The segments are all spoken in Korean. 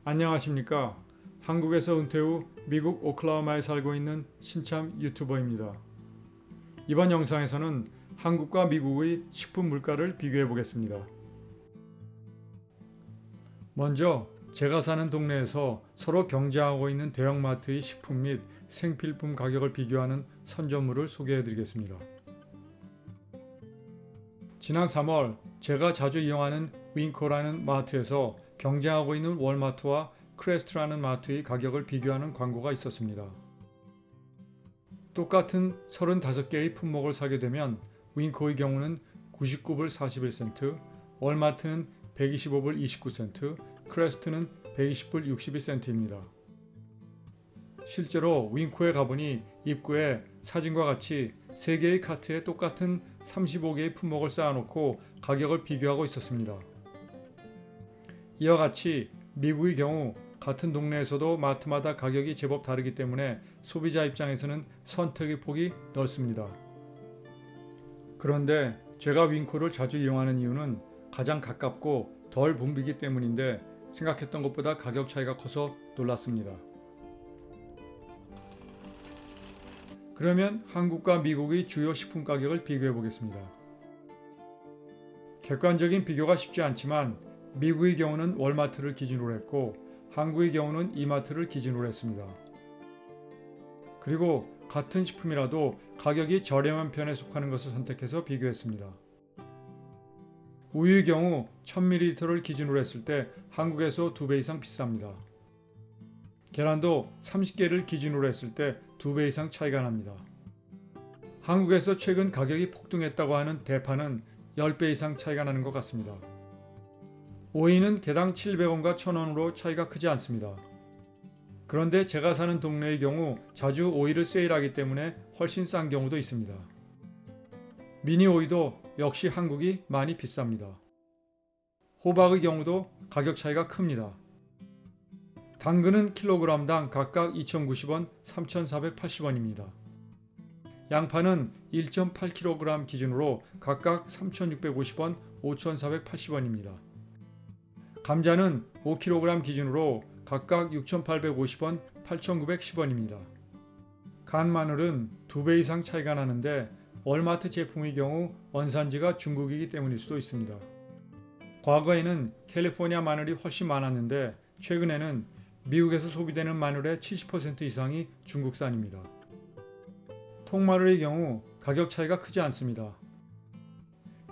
안녕하십니까. 한국에서 은퇴 후 미국 오클라호마에 살고 있는 신참 유튜버입니다. 이번 영상에서는 한국과 미국의 식품 물가를 비교해 보겠습니다. 먼저 제가 사는 동네에서 서로 경쟁하고 있는 대형마트의 식품 및 생필품 가격을 비교하는 선전물을 소개해 드리겠습니다. 지난 3월 제가 자주 이용하는 윙코라는 마트에서 경쟁하고 있는 월마트와 크레스트라는 마트의 가격을 비교하는 광고가 있었습니다. 똑같은 35개의 품목을 사게 되면 윙코의 경우는 99불 41센트, 월마트는 125불 29센트, 크레스트는 120불 61센트입니다. 실제로 윙코에 가보니 입구에 사진과 같이 3개의 카트에 똑같은 35개의 품목을 쌓아놓고 가격을 비교하고 있었습니다. 이와 같이 미국의 경우 같은 동네에서도 마트마다 가격이 제법 다르기 때문에 소비자 입장에서는 선택의 폭이 넓습니다. 그런데 제가 윙코를 자주 이용하는 이유는 가장 가깝고 덜 붐비기 때문인데 생각했던 것보다 가격 차이가 커서 놀랐습니다. 그러면 한국과 미국의 주요 식품 가격을 비교해 보겠습니다. 객관적인 비교가 쉽지 않지만 미국의 경우는 월마트를 기준으로 했고 한국의 경우는 이마트를 기준으로 했습니다. 그리고 같은 식품이라도 가격이 저렴한 편에 속하는 것을 선택해서 비교했습니다. 우유의 경우 1000ml를 기준으로 했을 때 한국에서 2배 이상 비쌉니다. 계란도 30개를 기준으로 했을 때 2배 이상 차이가 납니다. 한국에서 최근 가격이 폭등했다고 하는 대파는 10배 이상 차이가 나는 것 같습니다. 오이는 개당 700원과 1000원으로 차이가 크지 않습니다. 그런데 제가 사는 동네의 경우 자주 오이를 세일하기 때문에 훨씬 싼 경우도 있습니다. 미니 오이도 역시 한국이 많이 비쌉니다. 호박의 경우도 가격 차이가 큽니다. 당근은 킬로그램당 각각 2,090원, 3,480원입니다. 양파는 1.8kg 기준으로 각각 3,650원, 5,480원입니다. 감자는 5kg 기준으로 각각 6,850원, 8,910원입니다. 간 마늘은 2배 이상 차이가 나는데 월마트 제품의 경우 원산지가 중국이기 때문일 수도 있습니다. 과거에는 캘리포니아 마늘이 훨씬 많았는데 최근에는 미국에서 소비되는 마늘의 70% 이상이 중국산입니다. 통마늘의 경우 가격 차이가 크지 않습니다.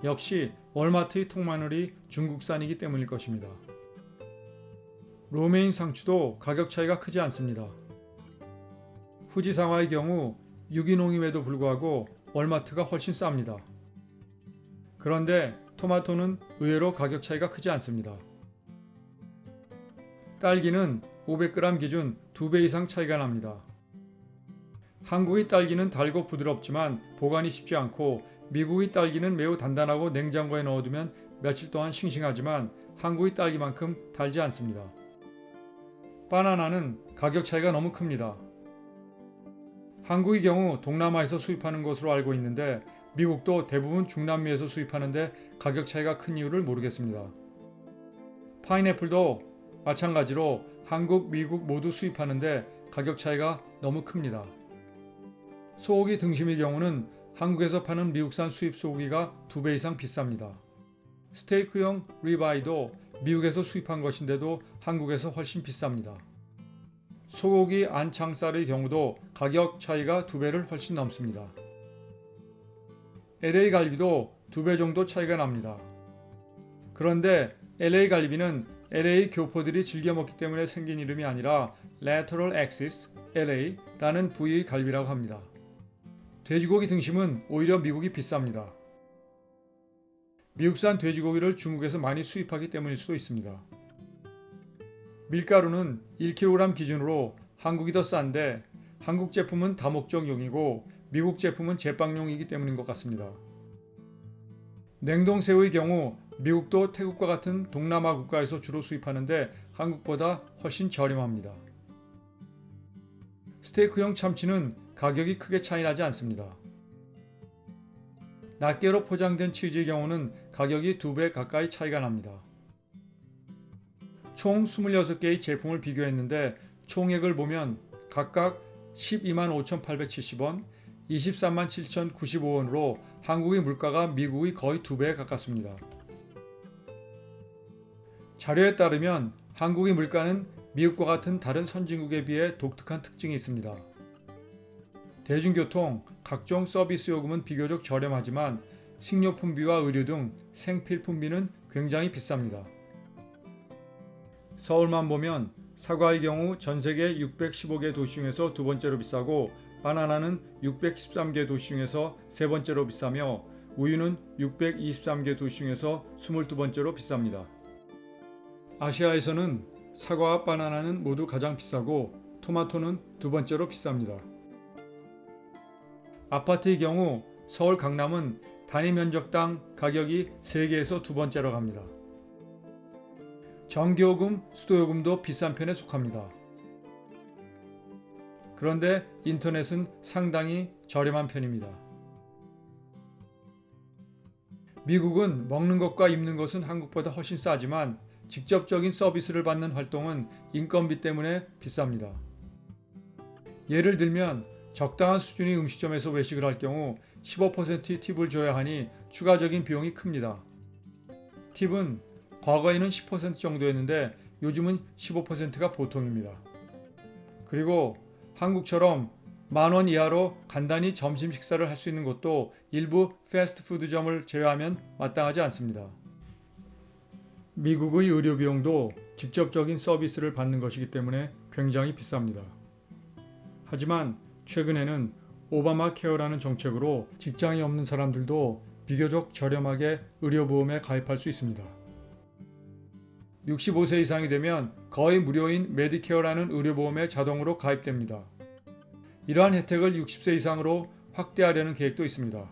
역시 월마트의 통마늘이 중국산이기 때문일 것입니다. 로메인 상추도 가격 차이가 크지 않습니다. 후지상화의 경우 유기농임에도 불구하고 월마트가 훨씬 쌉니다. 그런데 토마토는 의외로 가격 차이가 크지 않습니다. 딸기는 500g 기준 2배 이상 차이가 납니다. 한국의 딸기는 달고 부드럽지만 보관이 쉽지 않고 미국의 딸기는 매우 단단하고 냉장고에 넣어두면 며칠 동안 싱싱하지만 한국의 딸기만큼 달지 않습니다. 바나나는 가격 차이가 너무 큽니다. 한국의 경우 동남아에서 수입하는 것으로 알고 있는데 미국도 대부분 중남미에서 수입하는데 가격 차이가 큰 이유를 모르겠습니다. 파인애플도 마찬가지로 한국, 미국 모두 수입하는데 가격 차이가 너무 큽니다. 소고기 등심의 경우는 한국에서 파는 미국산 수입 소고기가 2배 이상 비쌉니다. 스테이크용 리바이도 미국에서 수입한 것인데도 한국에서 훨씬 비쌉니다. 소고기 안창살의 경우도 가격 차이가 2배를 훨씬 넘습니다. LA 갈비도 2배 정도 차이가 납니다. 그런데 LA 갈비는 LA 교포들이 즐겨 먹기 때문에 생긴 이름이 아니라 Lateral Axis LA라는 부위의 갈비라고 합니다. 돼지고기 등심은 오히려 미국이 비쌉니다. 미국산 돼지고기를 중국에서 많이 수입하기 때문일 수도 있습니다. 밀가루는 1kg 기준으로 한국이 더 싼데 한국 제품은 다목적용이고 미국 제품은 제빵용이기 때문인 것 같습니다. 냉동새우의 경우 미국도 태국과 같은 동남아 국가에서 주로 수입하는데 한국보다 훨씬 저렴합니다. 스테이크용 참치는 가격이 크게 차이나지 않습니다. 낱개로 포장된 치즈의 경우는 가격이 2배 가까이 차이가 납니다. 총 26개의 제품을 비교했는데 총액을 보면 각각 12만 5,870원, 23만 7,095원으로 한국의 물가가 미국의 거의 2배에 가깝습니다. 자료에 따르면 한국의 물가는 미국과 같은 다른 선진국에 비해 독특한 특징이 있습니다. 대중교통, 각종 서비스 요금은 비교적 저렴하지만 식료품비와 의료 등 생필품비는 굉장히 비쌉니다. 서울만 보면 사과의 경우 전 세계 615개 도시 중에서 두 번째로 비싸고 바나나는 613개 도시 중에서 세 번째로 비싸며 우유는 623개 도시 중에서 22번째로 비쌉니다. 아시아에서는 사과와 바나나는 모두 가장 비싸고 토마토는 두 번째로 비쌉니다. 아파트의 경우 서울 강남은 단위 면적당 가격이 3개에서 두 번째로 갑니다. 전기요금, 수도요금도 비싼 편에 속합니다. 그런데 인터넷은 상당히 저렴한 편입니다. 미국은 먹는 것과 입는 것은 한국보다 훨씬 싸지만 직접적인 서비스를 받는 활동은 인건비 때문에 비쌉니다. 예를 들면 적당한 수준의 음식점에서 외식을 할 경우 15%의 팁을 줘야 하니 추가적인 비용이 큽니다. 팁은 과거에는 10% 정도였는데 요즘은 15%가 보통입니다. 그리고 한국처럼 10,000원 이하로 간단히 점심 식사를 할 수 있는 곳도 일부 패스트푸드점을 제외하면 마땅하지 않습니다. 미국의 의료 비용도 직접적인 서비스를 받는 것이기 때문에 굉장히 비쌉니다. 하지만 최근에는 오바마 케어라는 정책으로 직장이 없는 사람들도 비교적 저렴하게 의료보험에 가입할 수 있습니다. 65세 이상이 되면 거의 무료인 메디케어라는 의료보험에 자동으로 가입됩니다. 이러한 혜택을 60세 이상으로 확대하려는 계획도 있습니다.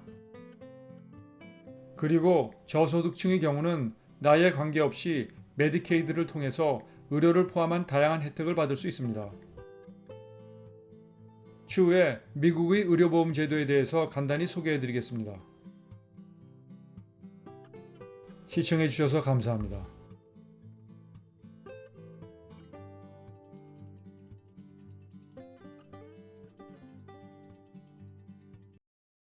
그리고 저소득층의 경우는 나이에 관계없이 메디케이드를 통해서 의료를 포함한 다양한 혜택을 받을 수 있습니다. 추후에 미국의 의료보험 제도에 대해서 간단히 소개해 드리겠습니다. 시청해 주셔서 감사합니다.